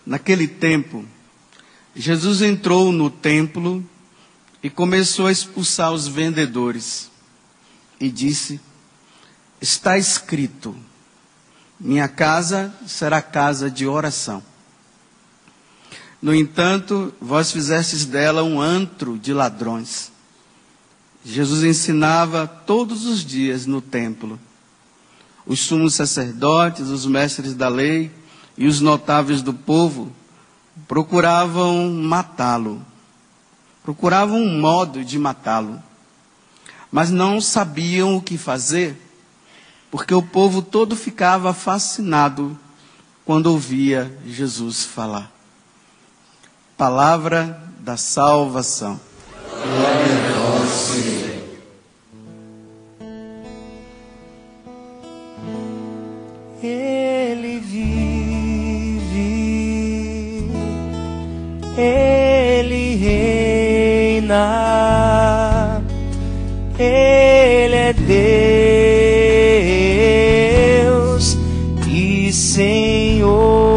Naquele tempo, Jesus entrou no templo e começou a expulsar os vendedores. E disse: está escrito, minha casa será casa de oração. No entanto, vós fizestes dela um antro de ladrões. Jesus ensinava todos os dias no templo. Os sumos sacerdotes, os mestres da lei e os notáveis do povo procuravam matá-lo. Procuravam um modo de matá-lo. Mas não sabiam o que fazer, porque o povo todo ficava fascinado quando ouvia Jesus falar. Palavra da salvação. Glória a vós, Senhor. Ele vive, Ele reina, Ele é Deus e Senhor.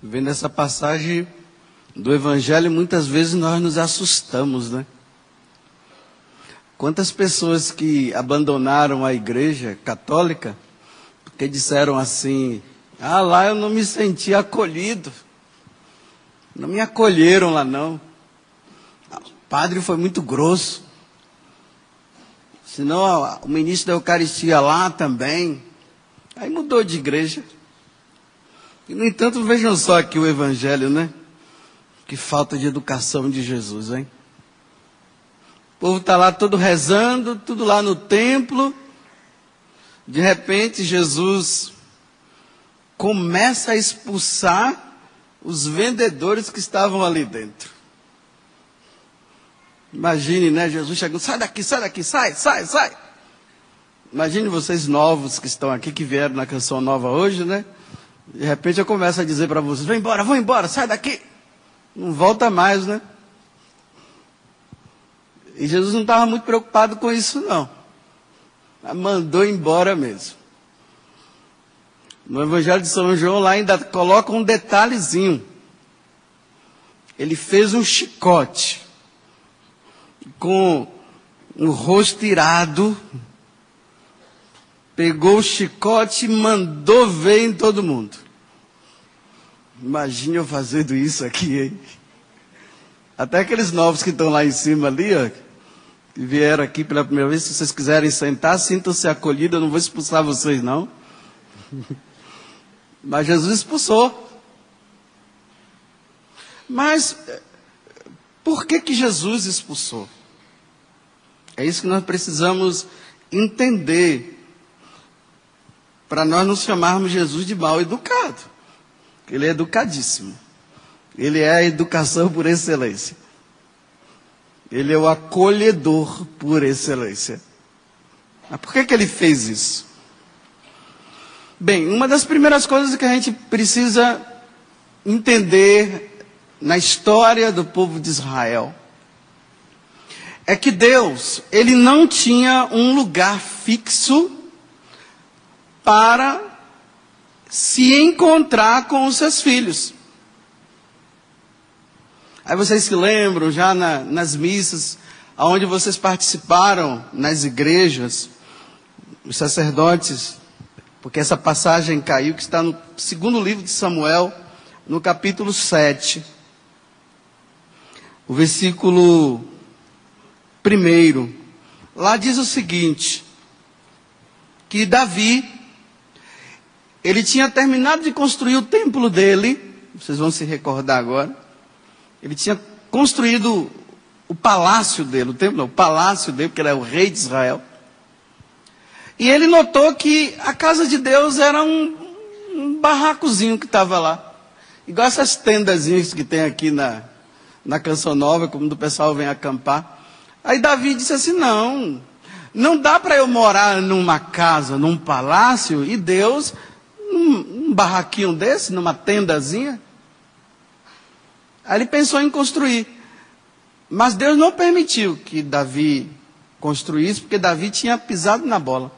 Vendo essa passagem do Evangelho, muitas vezes nós nos assustamos, né? Quantas pessoas que abandonaram a igreja católica porque disseram assim: ah, lá eu não me senti acolhido, não me acolheram lá não, o padre foi muito grosso, senão o ministro da Eucaristia lá também, aí mudou de igreja. E no entanto, vejam só aqui o Evangelho, né? Que falta de educação de Jesus, hein? O povo está lá todo rezando, tudo lá no templo. De repente, Jesus começa a expulsar os vendedores que estavam ali dentro. Imagine, né? Jesus chegando: sai daqui, sai. Imagine vocês novos que estão aqui, que vieram na Canção Nova hoje, né? De repente eu começo a dizer para vocês: vão embora, sai daqui. Não volta mais, né? E Jesus não estava muito preocupado com isso, não. Mandou embora mesmo. No Evangelho de São João, lá ainda coloca um detalhezinho. Ele fez um chicote com o rosto irado, pegou o chicote e mandou ver em todo mundo. Imagine eu fazendo isso aqui, hein? Até aqueles novos que estão lá em cima ali, ó, que vieram aqui pela primeira vez, se vocês quiserem sentar, sintam-se acolhidos, eu não vou expulsar vocês, não. Mas Jesus expulsou. Mas por que Jesus expulsou? É isso que nós precisamos entender, para nós não chamarmos Jesus de mal educado. Ele é educadíssimo. Ele é a educação por excelência. Ele é o acolhedor por excelência. Mas por que ele fez isso? Bem, uma das primeiras coisas que a gente precisa entender na história do povo de Israel é que Deus, ele não tinha um lugar fixo para se encontrar com os seus filhos. Aí vocês se lembram já nas missas, onde vocês participaram, nas igrejas, os sacerdotes, porque essa passagem caiu, que está no segundo livro de Samuel, no capítulo 7, o versículo 1. Lá diz o seguinte, que Davi, ele tinha terminado de construir o templo dele, vocês vão se recordar agora. Ele tinha construído o palácio dele, o templo não, o palácio dele, porque ele é o rei de Israel. E ele notou que a casa de Deus era um barracozinho que estava lá. Igual essas tendazinhas que tem aqui na Canção Nova, como o pessoal vem acampar. Aí Davi disse assim: não dá para eu morar numa casa, num palácio, e Deus num barraquinho desse, numa tendazinha. Aí ele pensou em construir. Mas Deus não permitiu que Davi construir isso, porque Davi tinha pisado na bola.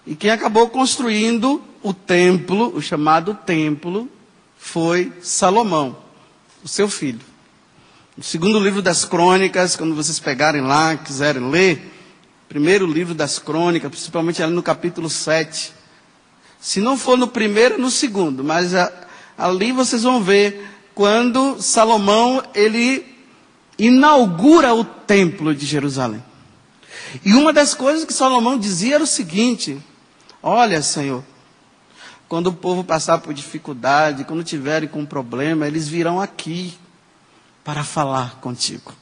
E quem acabou construindo o templo, o chamado templo, foi Salomão, o seu filho. No segundo livro das Crônicas, quando vocês pegarem lá, quiserem ler, primeiro livro das Crônicas, principalmente ali no capítulo 7. Se não for no primeiro, no segundo, mas ali vocês vão ver quando Salomão, ele inaugura o templo de Jerusalém. E uma das coisas que Salomão dizia era o seguinte: olha, Senhor, quando o povo passar por dificuldade, quando tiverem com problema, eles virão aqui para falar contigo.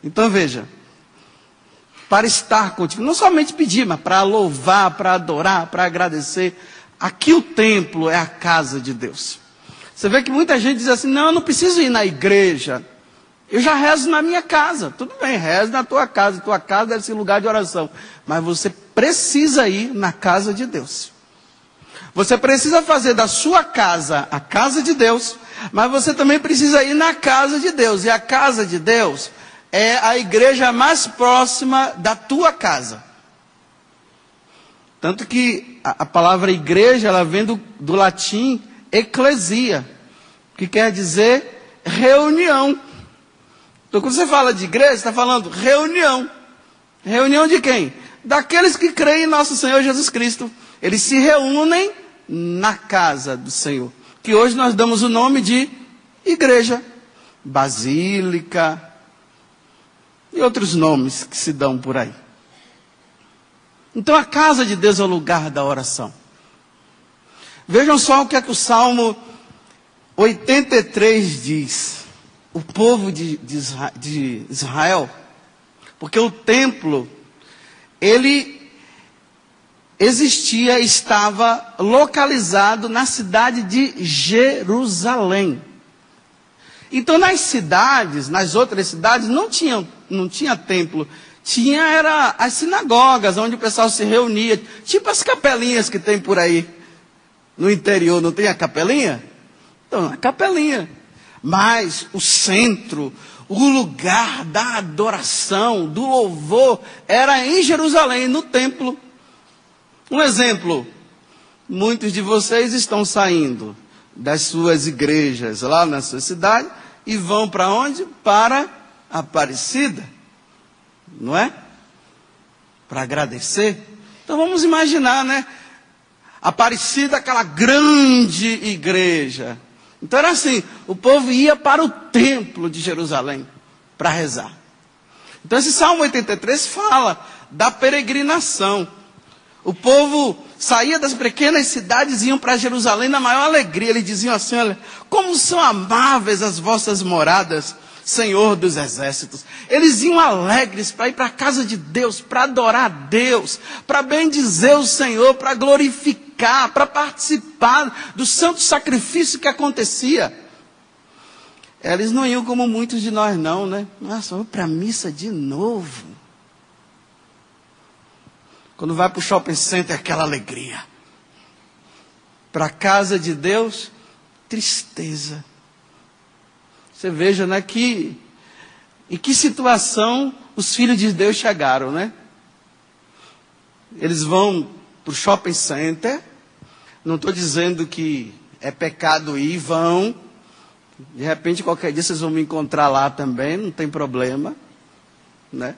Então veja, para estar contigo, não somente pedir, mas para louvar, para adorar, para agradecer. Aqui o templo é a casa de Deus. Você vê que muita gente diz assim: não, eu não preciso ir na igreja, eu já rezo na minha casa. Tudo bem, reze na tua casa deve ser lugar de oração, mas você precisa ir na casa de Deus. Você precisa fazer da sua casa a casa de Deus, mas você também precisa ir na casa de Deus. E a casa de Deus é a igreja mais próxima da tua casa. Tanto que a palavra igreja, ela vem do latim ecclesia, que quer dizer reunião. Então quando você fala de igreja, você está falando reunião. Reunião de quem? Daqueles que creem em nosso Senhor Jesus Cristo. Eles se reúnem na casa do Senhor, que hoje nós damos o nome de igreja, basílica e outros nomes que se dão por aí. Então a casa de Deus é o lugar da oração. Vejam só o que é que o Salmo 83 diz. O povo de Israel, porque o templo, ele existia, estava localizado na cidade de Jerusalém. Então nas cidades, nas outras cidades, não tinha templo. Era as sinagogas, onde o pessoal se reunia. Tipo as capelinhas que tem por aí. No interior não tem a capelinha? Então, a capelinha. Mas o centro, o lugar da adoração, do louvor, era em Jerusalém, no templo. Um exemplo: muitos de vocês estão saindo das suas igrejas lá na sua cidade e vão para onde? Para Aparecida, não é? Para agradecer. Então vamos imaginar, né? Aparecida, aquela grande igreja. Então era assim, o povo ia para o templo de Jerusalém para rezar. Então esse Salmo 83 fala da peregrinação. O povo saía das pequenas cidades e iam para Jerusalém na maior alegria. Eles diziam assim: olha, como são amáveis as vossas moradas, Senhor dos exércitos. Eles iam alegres para ir para a casa de Deus, para adorar a Deus, para bendizer o Senhor, para glorificar, para participar do santo sacrifício que acontecia. Eles não iam como muitos de nós não, né? Nossa, vamos para a missa de novo. Quando vai para o shopping center, é aquela alegria. Para a casa de Deus, tristeza. Você veja, né, em que situação os filhos de Deus chegaram, né? Eles vão para o shopping center. Não estou dizendo que é pecado ir, vão. De repente, qualquer dia vocês vão me encontrar lá também, não tem problema, né?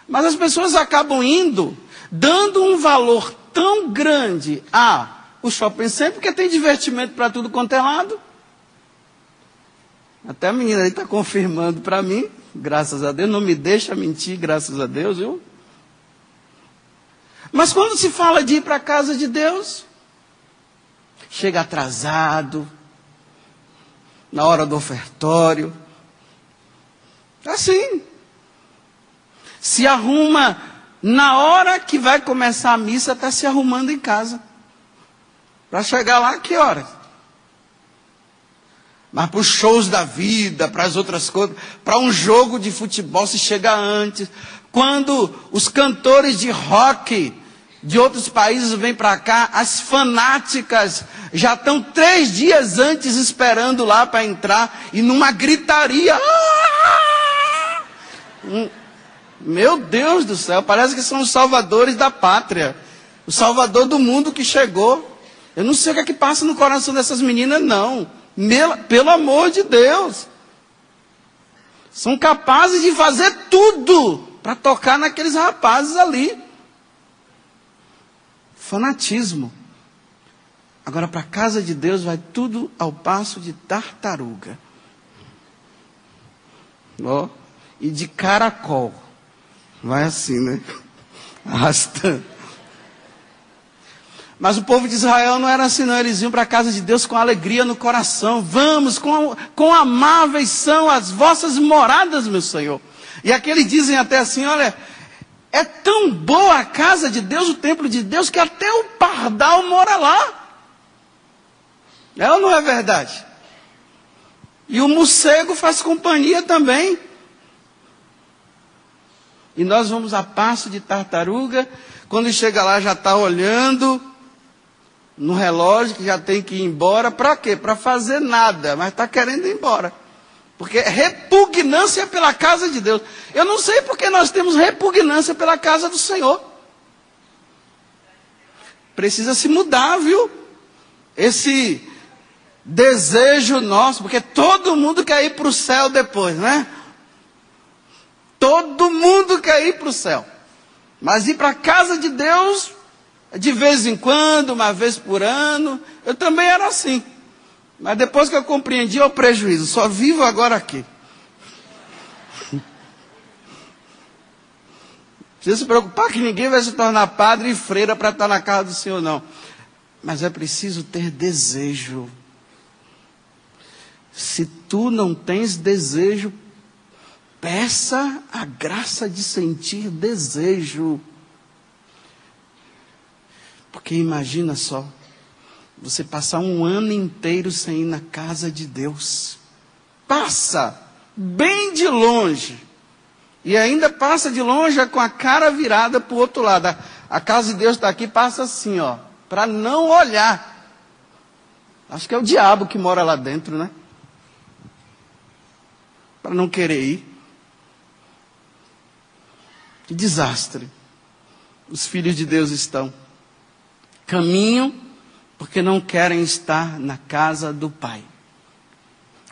Mas as pessoas acabam indo, dando um valor tão grande ao shopping center, porque tem divertimento para tudo quanto é lado. Até a menina aí está confirmando para mim, graças a Deus, não me deixa mentir, graças a Deus, viu? Mas quando se fala de ir para a casa de Deus, chega atrasado, na hora do ofertório, assim. Se arruma, na hora que vai começar a missa, está se arrumando em casa. Para chegar lá, que hora? Mas para os shows da vida, para as outras coisas, para um jogo de futebol se chega antes. Quando os cantores de rock de outros países vêm para cá, as fanáticas já estão 3 dias antes esperando lá para entrar, e numa gritaria. Meu Deus do céu, parece que são os salvadores da pátria. O salvador do mundo que chegou. Eu não sei o que é que passa no coração dessas meninas, não. Pelo amor de Deus. São capazes de fazer tudo para tocar naqueles rapazes ali. Fanatismo. Agora, para a casa de Deus, vai tudo ao passo de tartaruga. Ó, e de caracol. Vai assim, né? Arrastando. Mas o povo de Israel não era assim, não. Eles iam para a casa de Deus com alegria no coração. Vamos, quão amáveis são as vossas moradas, meu Senhor. E aqui eles dizem até assim, olha, é tão boa a casa de Deus, o templo de Deus, que até o pardal mora lá. É ou não é verdade? E o morcego faz companhia também. E nós vamos a passo de tartaruga. Quando chega lá já está olhando no relógio que já tem que ir embora. Para quê? Para fazer nada, mas está querendo ir embora. Porque é repugnância pela casa de Deus. Eu não sei porque nós temos repugnância pela casa do Senhor. Precisa se mudar, viu? Esse desejo nosso, porque todo mundo quer ir para o céu depois, né? Todo mundo quer ir para o céu. Mas ir para a casa de Deus, de vez em quando, uma vez por ano, eu também era assim. Mas depois que eu compreendi o prejuízo, só vivo agora aqui. Não precisa se preocupar que ninguém vai se tornar padre e freira para estar na casa do Senhor, não. Mas é preciso ter desejo. Se tu não tens desejo, peça a graça de sentir desejo. Porque imagina só, você passar um ano inteiro sem ir na casa de Deus. Passa bem de longe. E ainda passa de longe com a cara virada para o outro lado. A casa de Deus está aqui, passa assim, ó, para não olhar. Acho que é o diabo que mora lá dentro, né? Para não querer ir. Que desastre. Os filhos de Deus estão. Caminham porque não querem estar na casa do Pai.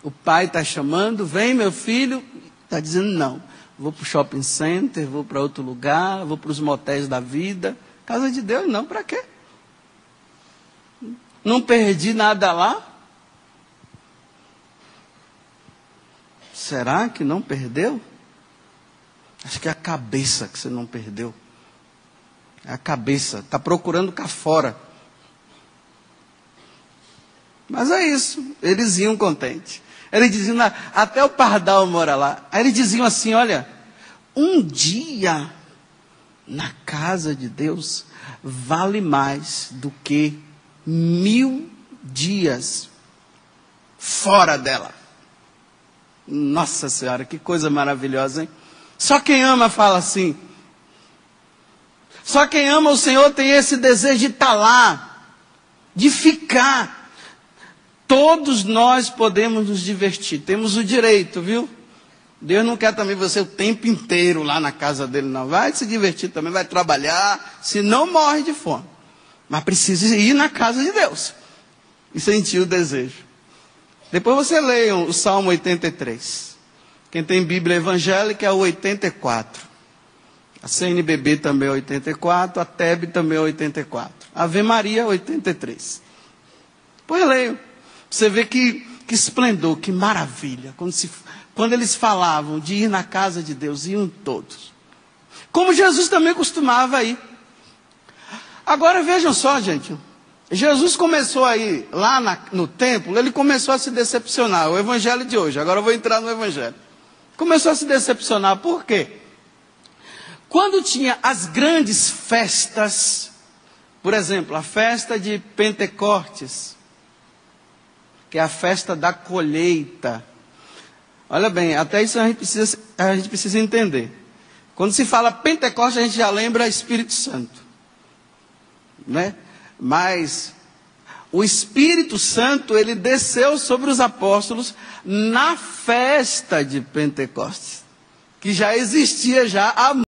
O Pai está chamando, vem meu filho, está dizendo não. Vou para o shopping center, vou para outro lugar, vou para os motéis da vida. Casa de Deus não, para quê? Não perdi nada lá? Será que não perdeu? Acho que é a cabeça que você não perdeu. É a cabeça, está procurando cá fora. Mas é isso, eles iam contentes. Eles diziam, até o pardal mora lá. Aí eles diziam assim, olha, um dia na casa de Deus vale mais do que 1000 dias fora dela. Nossa Senhora, que coisa maravilhosa, hein? Só quem ama fala assim. Só quem ama o Senhor tem esse desejo de estar lá, de ficar. Todos nós podemos nos divertir, temos o direito, viu? Deus não quer também você o tempo inteiro lá na casa dele, não. Vai se divertir também, vai trabalhar, senão morre de fome. Mas precisa ir na casa de Deus e sentir o desejo. Depois você leia o Salmo 83. Quem tem Bíblia evangélica é o 84. A CNBB também é 84, a TEB também é 84. Ave Maria 83. Depois leio. Você vê que esplendor, que maravilha. Quando eles falavam de ir na casa de Deus, iam todos. Como Jesus também costumava ir. Agora vejam só, gente. Jesus começou a ir lá no templo, ele começou a se decepcionar. O evangelho de hoje, agora eu vou entrar no evangelho. Começou a se decepcionar, por quê? Quando tinha as grandes festas, por exemplo, a festa de Pentecostes, que é a festa da colheita. Olha bem, até isso a gente precisa entender. Quando se fala Pentecostes, a gente já lembra Espírito Santo, né? Mas o Espírito Santo, ele desceu sobre os apóstolos na festa de Pentecostes, que já existia já há